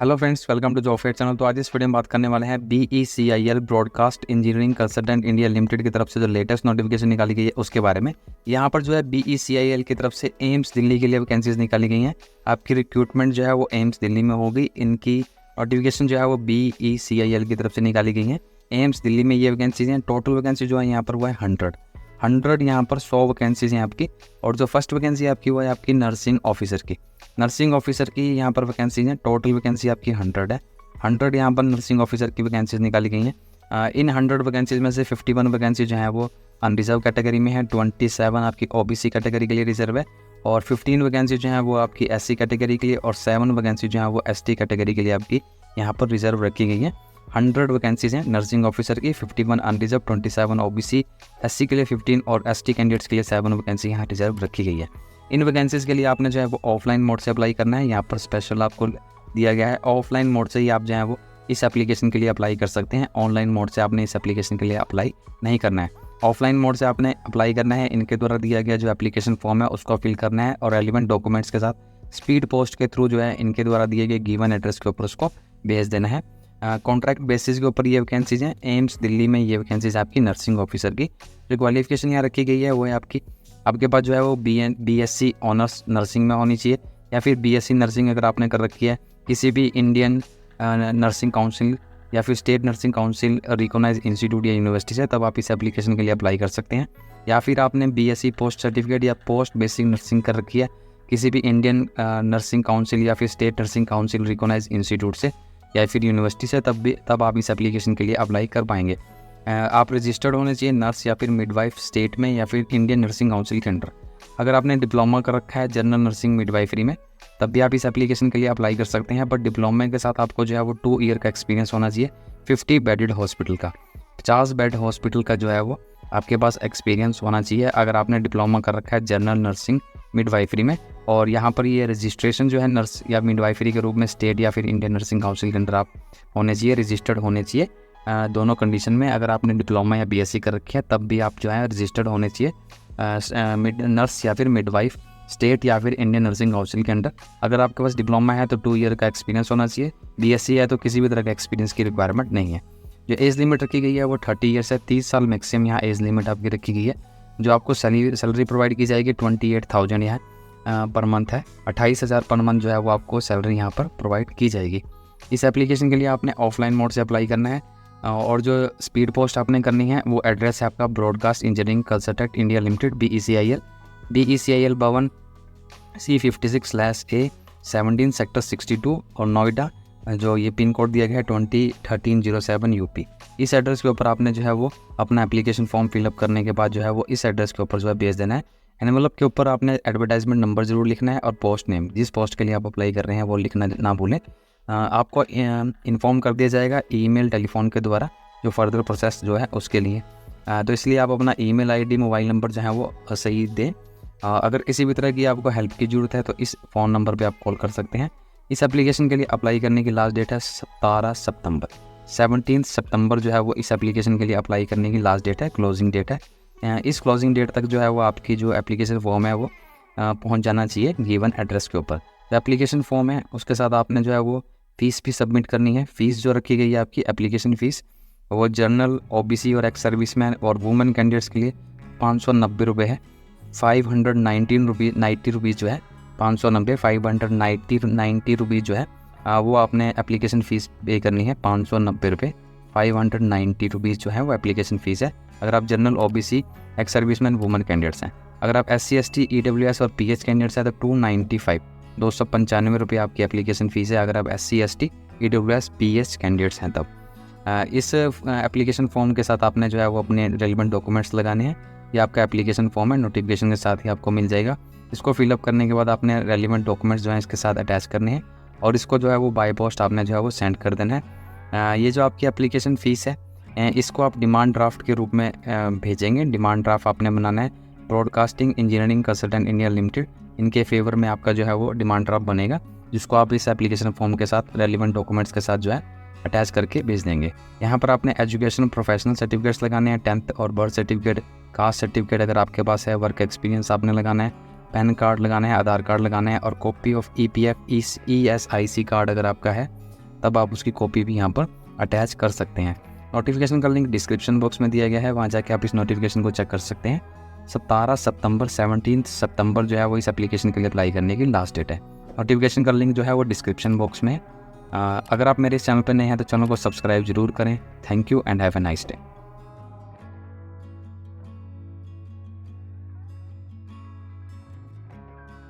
Hello friends, welcome to job fair channel. तो आज इस वीडियो में बात करने वाले हैं BECIL broadcast engineering consultant India limited की तरफ से जो लेटेस्ट नोटिफिकेशन निकाली गई है उसके बारे में। यहाँ पर जो है BECIL की तरफ से एम्स दिल्ली के लिए वैकेंसीज निकाली गई हैं। आपकी रिक्रूटमेंट जो है वो एम्स दिल्ली में होगी। इनकी नोटिफिकेशन जो है वो BECIL की तरफ से निकाली गई है। एम्स दिल्ली में ये वैकेंसीज हैं। टोटल वैकेंसी जो है यहाँ पर वो है 100 यहाँ पर 100 वैकेंसीज हैं आपकी। और जो फर्स्ट वैकेंसी आपकी वो है आपकी नर्सिंग ऑफिसर की यहाँ पर वैकेंसी है। टोटल वैकेंसी आपकी 100 है। 100 यहाँ पर नर्सिंग ऑफिसर की वैकेंसीज निकाली गई हैं। इन 100 वैकेंसीज में से 51 वैकेंसी जो है वो अनरिजर्व कैटेगरी में है, 27 आपकी OBC कैटेगरी के लिए रिजर्व है, और 15 वैकेंसी जो है वो आपकी SC कैटेगरी के लिए, और 7 वैकेंसी जो है वो ST कैटेगरी के लिए आपकी यहाँ पर रिजर्व रखी गई है। 100 वैकेंसीज हैं नर्सिंग ऑफिसर की, 51 अनरिजर्व, 27 OBC, SC के लिए 15 और ST कैंडिडेट्स के लिए 7 वैकेंसी यहाँ रिजर्व रखी गई है। इन वैकेंसीज के लिए आपने जो है वो ऑफलाइन मोड से अप्लाई करना है। यहाँ पर स्पेशल आपको दिया गया है, ऑफलाइन मोड से ही आप जो है वो इस एप्लीकेशन के लिए अप्लाई कर सकते हैं। ऑनलाइन मोड से आपने इस एप्लीकेशन के लिए अप्लाई नहीं करना है। ऑफलाइन मोड से आपने अप्लाई करना है। इनके द्वारा दिया गया जो एप्लीकेशन फॉर्म है उसको फिल करना है और रेलिवेंट डॉक्यूमेंट्स के साथ स्पीड पोस्ट के थ्रू जो है इनके द्वारा दिए गए गिवन एड्रेस के ऊपर उसको भेज देना है। कॉन्ट्रैक्ट बेसिस के ऊपर ये वैकेंसीज हैं। एम्स दिल्ली में ये वैकेंसीज आपकी नर्सिंग ऑफिसर की। जो क्वालिफिकेशन यहाँ रखी गई है वो है आपके पास जो है वो BSc ऑनर्स नर्सिंग में होनी चाहिए, या फिर BSc नर्सिंग अगर आपने कर रखी है किसी भी इंडियन नर्सिंग काउंसिल या फिर state nursing council recognise institute या यूनिवर्सिटी से, तब आप इस एप्लीकेशन के लिए अप्लाई कर सकते हैं। या फिर आपने BSc पोस्ट सर्टिफिकेट या पोस्ट बेसिक नर्सिंग कर रखी है किसी भी इंडियन नर्सिंग काउंसिल या फिर state nursing council recognise institute से या फिर यूनिवर्सिटी से, तब आप इस एप्लीकेशन के लिए अप्लाई कर पाएंगे। आप रजिस्टर्ड होने चाहिए नर्स या फिर मिडवाइफ स्टेट में या फिर इंडियन नर्सिंग काउंसिल के अंडर। अगर आपने डिप्लोमा कर रखा है जनरल नर्सिंग मिडवाइफरी में, तब भी आप इस एप्लीकेशन के लिए अप्लाई कर सकते हैं। बट डिप्लोमा के साथ आपको जो है वो 2 ईयर का एक्सपीरियंस होना चाहिए। 50 बेडेड हॉस्पिटल का, 50 बेड हॉस्पिटल का जो है वो आपके पास एक्सपीरियंस होना चाहिए अगर आपने डिप्लोमा कर रखा है जनरल नर्सिंग मिडवाइफरी में। और यहाँ पर ये रजिस्ट्रेशन जो है नर्स या मिडवाइफरी के रूप में स्टेट या फिर इंडियन नर्सिंग काउंसिल के अंदर आप होने चाहिए, रजिस्टर्ड होने चाहिए। दोनों कंडीशन में अगर आपने डिप्लोमा या BSc कर रखी है तब भी आप जो है रजिस्टर्ड होने चाहिए नर्स या फिर मिडवाइफ स्टेट या फिर इंडियन नर्सिंग काउंसिल के अंडर। अगर आपके पास डिप्लोमा है तो 2 ईयर का एक्सपीरियंस होना चाहिए। BSc है तो किसी भी तरह का एक्सपीरियंस की रिक्वायरमेंट नहीं है। जो एज लिमिट रखी गई है वो 30 ईयर्स है, 30 साल मैक्सिमम यहाँ एज लिमिट आपकी रखी गई है। जो आपको सैलरी प्रोवाइड की जाएगी 28,000 यहाँ पर मंथ है, 28,000 पर मंथ जो है वो आपको सैलरी यहाँ पर प्रोवाइड की जाएगी। इस एप्लीकेशन के लिए आपने ऑफलाइन मोड से अप्लाई करना है। और जो स्पीड पोस्ट आपने करनी है वो एड्रेस है आपका broadcast engineering consultant India limited BECIL भवन C56/A 17 सेक्टर 62 और नोएडा, जो ये पिन कोड दिया गया है 201307 UP। इस एड्रेस के ऊपर आपने जो है वो अपना एप्लीकेशन फॉर्म फिलअप करने के बाद जो है वो इस एड्रेस के ऊपर जो है भेज देना है। एनवेलप के ऊपर आपने एडवर्टाइजमेंट नंबर जरूर लिखना है और पोस्ट नेम, जिस पोस्ट के लिए आप अप्लाई कर रहे हैं वो लिखना ना भूलें। आपको इन्फॉर्म कर दिया जाएगा ईमेल टेलीफोन के द्वारा जो फर्दर प्रोसेस जो है उसके लिए। तो इसलिए आप अपना ईमेल ID मोबाइल नंबर जो है वो सही दें। अगर किसी भी तरह की आपको हेल्प की ज़रूरत है तो इस फ़ोन नंबर पे आप कॉल कर सकते हैं। इस एप्लीकेशन के लिए अप्लाई करने की लास्ट डेट है 17 सितंबर जो है वो इस एप्लीकेशन के लिए अप्लाई करने की लास्ट डेट है, क्लोजिंग डेट है। इस क्लोजिंग डेट तक जो है वो आपकी जो एप्लीकेशन फॉर्म है वो पहुँच जाना चाहिए गिवन एड्रेस के ऊपर। जो एप्लीकेशन फॉर्म है उसके साथ आपने जो है वो फ़ीस भी सबमिट करनी है। फ़ीस जो रखी गई है आपकी एप्लीकेशन फ़ीस वो जनरल OBC और एक्स सर्विसमैन और वुमेन कैंडिडेट्स के लिए 590 रुपये है। 590 रुपीज़ जो है 590 रुपीज़ जो है वो आपने एप्लीकेशन फ़ीस पे करनी है। 590 रुपये 590 रुपीज़ जो है वो एप्लीकेशन फ़ीस है अगर आप general OBC ex serviceman women candidates हैं। अगर आप SC ST EWS और PH कैंडिडेट्स हैं तो 295 रुपये आपकी एप्लीकेशन फ़ीस है अगर आप SC ST EWS PH candidates हैं तब। इस एप्लीकेशन फॉर्म के साथ आपने जो है वो अपने रेलिवेंट डॉक्यूमेंट्स लगाने हैं। ये आपका एप्लीकेशन फॉर्म है, नोटिफिकेशन के साथ ही आपको मिल जाएगा। इसको फिलअप करने के बाद आपने रेलिवेंट डॉक्यूमेंट्स जो हैं इसके साथ अटैच करने हैं और इसको जो है वो बाय पोस्ट आपने जो है वो सेंड कर देना है। ये जो आपकी एप्लीकेशन फ़ीस है इसको आप डिमांड ड्राफ्ट के रूप में भेजेंगे। डिमांड ड्राफ्ट आपने बनाना है broadcasting engineering consultant India limited, इनके फेवर में आपका जो है वो डिमांड ड्राफ्ट बनेगा, जिसको आप इस एप्लीकेशन फॉर्म के साथ रेलिवेंट डॉक्यूमेंट्स के साथ जो है अटैच करके भेज देंगे। यहाँ पर आपने एजुकेशन प्रोफेशनल सर्टिफिकेट्स लगाने हैं, 10th और बर्थ सर्टिफिकेट, कास्ट सर्टिफिकेट अगर आपके पास है, वर्क एक्सपीरियंस आपने लगाना है, पैन कार्ड लगाना है, आधार कार्ड लगाना है और copy of EPF ESIC card अगर आपका है तब आप उसकी कॉपी भी यहाँ पर अटैच कर सकते हैं। नोटिफिकेशन का लिंक डिस्क्रिप्शन बॉक्स में दिया गया है, वहाँ जाके आप इस नोटिफिकेशन को चेक कर सकते हैं। 17 सितंबर जो है वो इस एप्लीकेशन के लिए अप्लाई करने की लास्ट डेट है। नोटिफिकेशन का लिंक जो है वो डिस्क्रिप्शन बॉक्स में है। अगर आप मेरे इस चैनल पर नए हैं तो चैनल को सब्सक्राइब जरूर करें। Thank you and have a nice day.